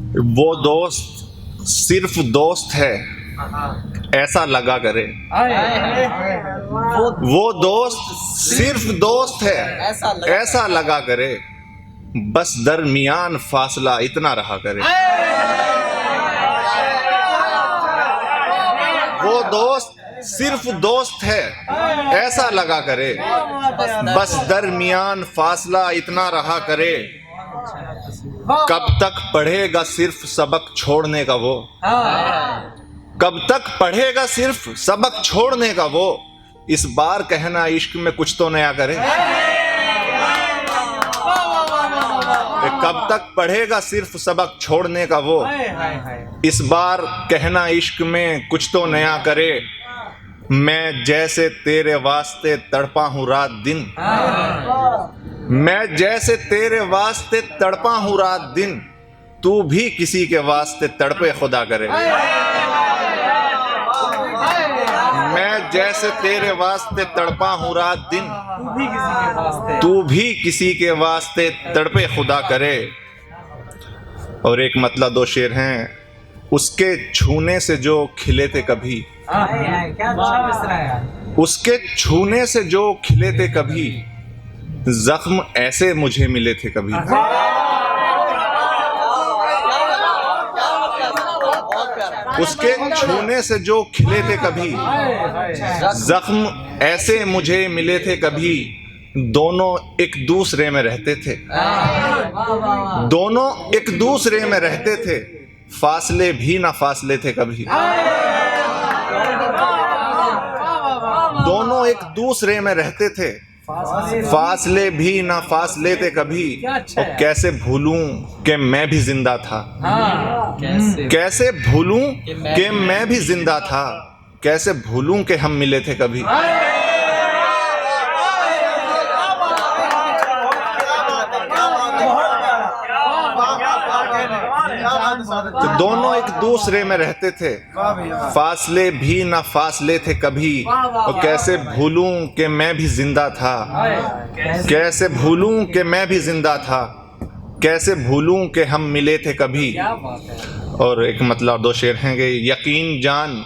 वो दोस्त सिर्फ दोस्त है ऐसा लगा करे। वो दोस्त सिर्फ दोस्त है ऐसा लगा करे, बस दरमियान फासला इतना रहा करे। वो दोस्त सिर्फ दोस्त है ऐसा लगा करे, बस दरमियान फासला इतना रहा करे। कब तक पढ़ेगा सिर्फ सबक छोड़ने का वो, कब तक पढ़ेगा सिर्फ सबक छोड़ने का वो, इस बार कहना इश्क में कुछ तो नया करे। कब तक पढ़ेगा सिर्फ सबक छोड़ने का वो, इस बार कहना इश्क में कुछ तो नया करे। मैं जैसे तेरे वास्ते तड़पा हूँ रात दिन, मैं जैसे तेरे वास्ते तड़पा हूँ रात दिन, तू भी किसी के वास्ते तड़पे खुदा करे। मैं जैसे तेरे वास्ते तड़पा हूँ रात दिन, तू भी किसी के वास्ते तड़पे खुदा करे। और एक मतलब दो शेर हैं, उसके छूने से जो खिले थे कभी, उसके छूने से जो खिले थे कभी, जख्म ऐसे मुझे मिले थे कभी। उसके छूने से जो खिले थे कभी, जख्म ऐसे मुझे मिले थे कभी। दोनों एक दूसरे में रहते थे, दोनों एक दूसरे में रहते थे, फासले भी ना फासले थे कभी। दोनों एक दूसरे में रहते थे, फासले भी ना फासले थे कभी। और कैसे भूलूं कि मैं भी जिंदा था, कैसे भूलूं कि मैं भी जिंदा था, कैसे भूलूं कि हम मिले थे कभी। तो दोनों एक दूसरे में रहते थे, फासले भी ना फासले थे कभी। और कैसे भूलूं कि मैं भी जिंदा था, कैसे भूलूं कि मैं भी जिंदा था, कैसे भूलूं कि हम मिले थे कभी। और एक मतलब दो शेर हैं कि यकीन जान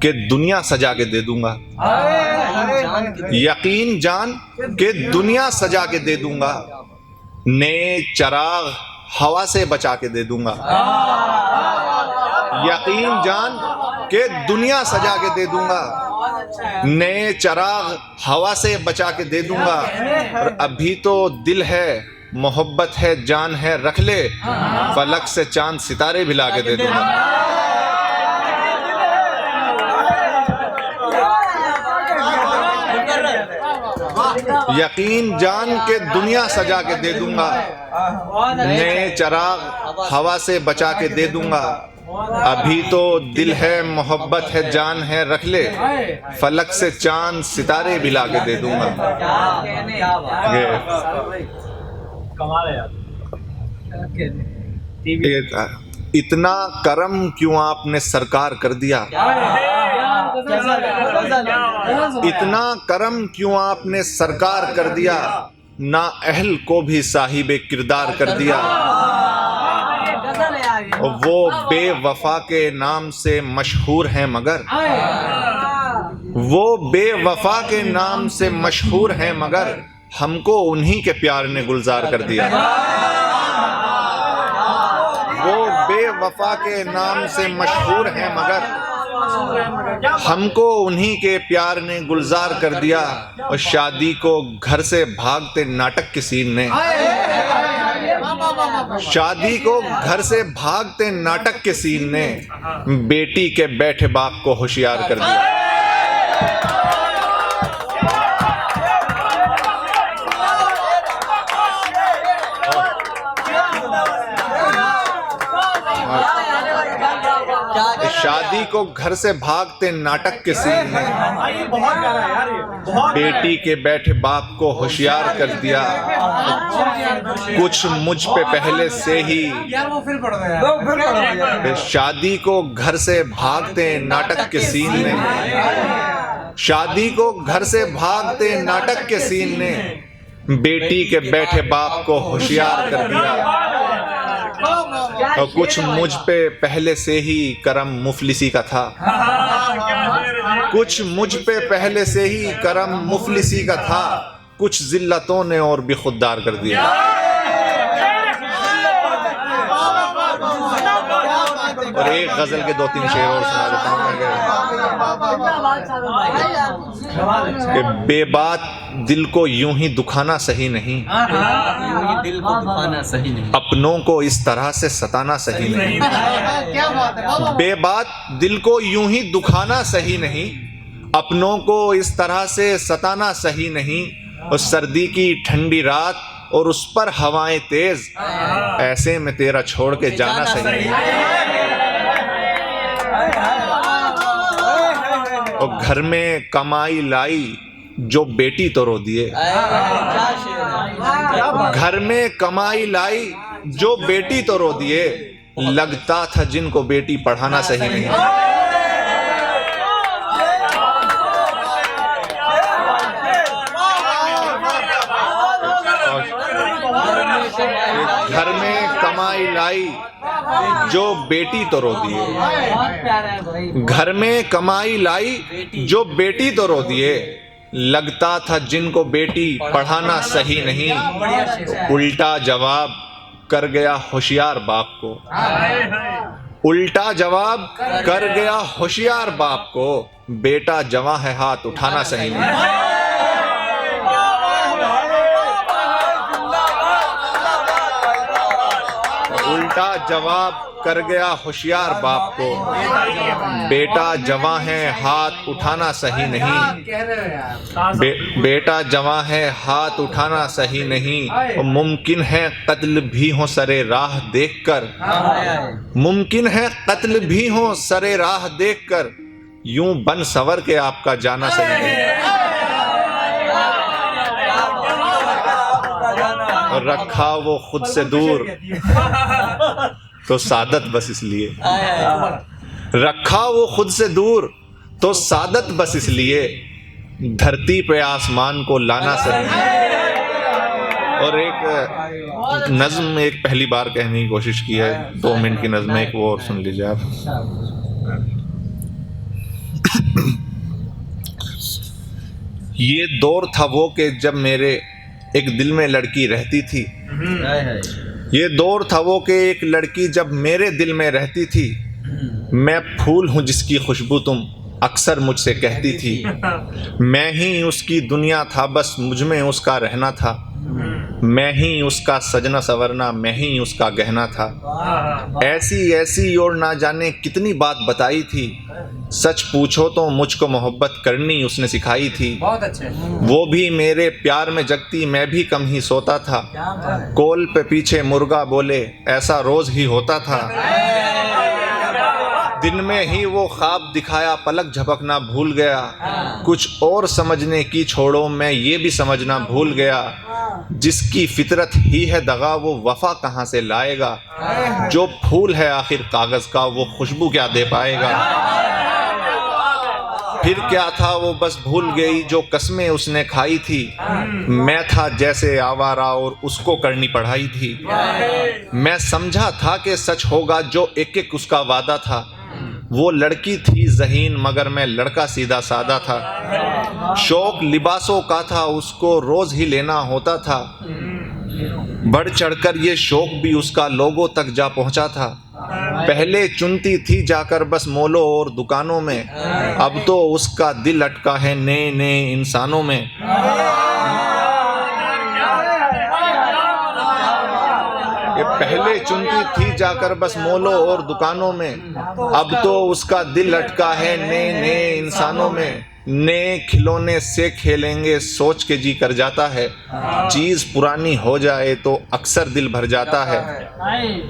के दुनिया सजा के दे दूंगा, यकीन जान के दुनिया सजा के दे दूंगा, नए चिराग हवा से बचा के दे दूंगा। यकीन जान के दुनिया सजा के दे दूंगा, नए चिराग हवा से बचा के दे दूंगा। और अभी तो दिल है मोहब्बत है जान है, रख ले फलक से चांद सितारे भी ला के दे दूंगा। यकीन जान के दुनिया सजा के दे दूंगा, नए चिराग हवा से बचा के दे दूंगा। अभी तो दिल है मोहब्बत है जान है, रख ले फलक से चांद सितारे भी ला के दे दूंगा। इतना करम क्यों आपने सरकार कर दिया, इतना करम क्यों आपने सरकार कर दिया, ना अहल को भी साहिबे किरदार कर दिया। वो बेवफा के नाम से मशहूर हैं मगर, वो बेवफा के नाम से मशहूर हैं मगर, हमको उन्हीं के प्यार ने गुलजार कर दिया। वो बेवफा के नाम से मशहूर हैं मगर, हमको उन्हीं के प्यार ने गुलजार कर दिया। और शादी को घर से भागते नाटक के सीन ने, शादी को घर से भागते नाटक के सीन ने, बेटी के बैठे बाप को होशियार कर दिया। शादी को घर से भागते नाटक के सीन ने, बेटी के बैठे बाप को होशियार कर दिया। कुछ मुझ पे पहले से ही, शादी को घर से भागते नाटक के सीन ने, शादी को घर से भागते नाटक के सीन ने, बेटी के बैठे बाप को होशियार कर दिया। और कुछ मुझ पे पहले से ही करम मुफलिसी का था, कुछ मुझ पे पहले से ही करम मुफलिसी का था, कुछ जिल्लतों ने और भी खुददार कर दिया। और एक गजल के 2-3 शेर और सुना देता हूँ कि बेबात दिल को यूं ही दुखाना सही नहीं, दिल को दुखाना सही नहीं, अपनों को इस तरह से सताना सही नहीं। बेबात दिल को यूं ही दुखाना सही नहीं, अपनों को इस तरह से सताना सही नहीं। और सर्दी की ठंडी रात और उस पर हवाएं तेज, ऐसे में तेरा छोड़ के जाना सही नहीं। और घर में कमाई लाई जो बेटी तो रो दिए, घर में कमाई लाई जो बेटी तो रो दिए, लगता था जिनको बेटी पढ़ाना सही नहीं। घर में कमाई लाई जो बेटी तो रो दिए, घर में कमाई लाई जो बेटी तो रो दिए, लगता था जिनको बेटी पढ़ाना सही नहीं। उल्टा जवाब कर गया होशियार बाप को, उल्टा जवाब कर गया होशियार बाप को, बेटा जवां है हाथ उठाना सही नहीं। उल्टा जवाब कर गया होशियार बाप को, बेटा जवां है हाथ उठाना सही नहीं। बेटा जवां है हाथ उठाना सही नहीं। मुमकिन है कत्ल भी हो सरे राह देखकर, मुमकिन है कत्ल भी हो सरे राह देखकर, यूं बन सवर के आपका जाना सही नहीं। रखा वो खुद से दूर तो सादत बस इसलिए, रखा वो खुद से दूर तो सादत बस इसलिए, धरती पे आसमान को लाना सही। और एक नज्म एक पहली बार कहने की कोशिश की है, 2 मिनट की नज्म, एक वो और सुन लीजिए आप। ये दौर था वो कि जब मेरे एक दिल में लड़की रहती थी, ये दौर था वो कि एक लड़की जब मेरे दिल में रहती थी, मैं फूल हूँ जिसकी खुशबू तुम अक्सर मुझसे कहती थी, मैं ही उसकी दुनिया था बस मुझ में उसका रहना था, मैं ही उसका सजना सवरना, मैं ही उसका गहना था। ऐसी ऐसी और ना जाने कितनी बात बताई थी, सच पूछो तो मुझको मोहब्बत करनी उसने सिखाई थी। बहुत अच्छे। वो भी मेरे प्यार में जगती, मैं भी कम ही सोता था, कोल पे पीछे मुर्गा बोले ऐसा रोज ही होता था। दिन में ही वो ख्वाब दिखाया, पलक झपकना भूल गया, कुछ और समझने की छोड़ो मैं ये भी समझना भूल गया, जिसकी फितरत ही है दगा वो वफा कहाँ से लाएगा, जो फूल है आखिर कागज का वो खुशबू क्या दे पाएगा। फिर क्या था वो बस भूल गई जो कसमें उसने खाई थी, मैं था जैसे आवारा और उसको करनी पढ़ाई थी, मैं समझा था कि सच होगा जो एक एक उसका वादा था, वो लड़की थी ज़हीन मगर मैं लड़का सीधा सादा था, शौक लिबासों का था उसको रोज ही लेना होता था, बढ़ चढ़कर ये शौक भी उसका लोगों तक जा पहुंचा था, पहले चुनती थी जाकर बस मॉलों और दुकानों में, अब तो उसका दिल अटका है नए नए इंसानों में। ये पहले चुनती थी जाकर बस मॉलों और दुकानों में, अब तो उसका दिल अटका है नए नए इंसानों में, नए खिलौने से खेलेंगे सोच के जी कर जाता है, चीज पुरानी हो जाए तो अक्सर दिल भर जाता है,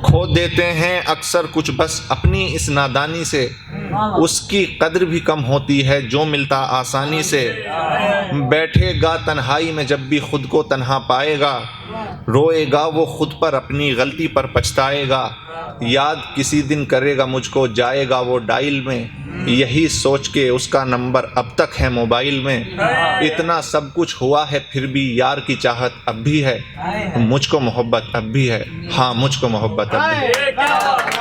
खो देते हैं अक्सर कुछ बस अपनी इस नादानी से, उसकी कद्र भी कम होती है जो मिलता आसानी से, बैठेगा तन्हाई में जब भी खुद को तन्हा पाएगा, रोएगा वो खुद पर, अपनी गलती पर पछताएगा, याद किसी दिन करेगा मुझको, जाएगा वो डायल में, यही सोच के उसका नंबर अब तक है मोबाइल में। इतना सब कुछ हुआ है फिर भी यार की चाहत अब भी है, मुझको मोहब्बत अब भी है, हाँ मुझको मोहब्बत अब भी है।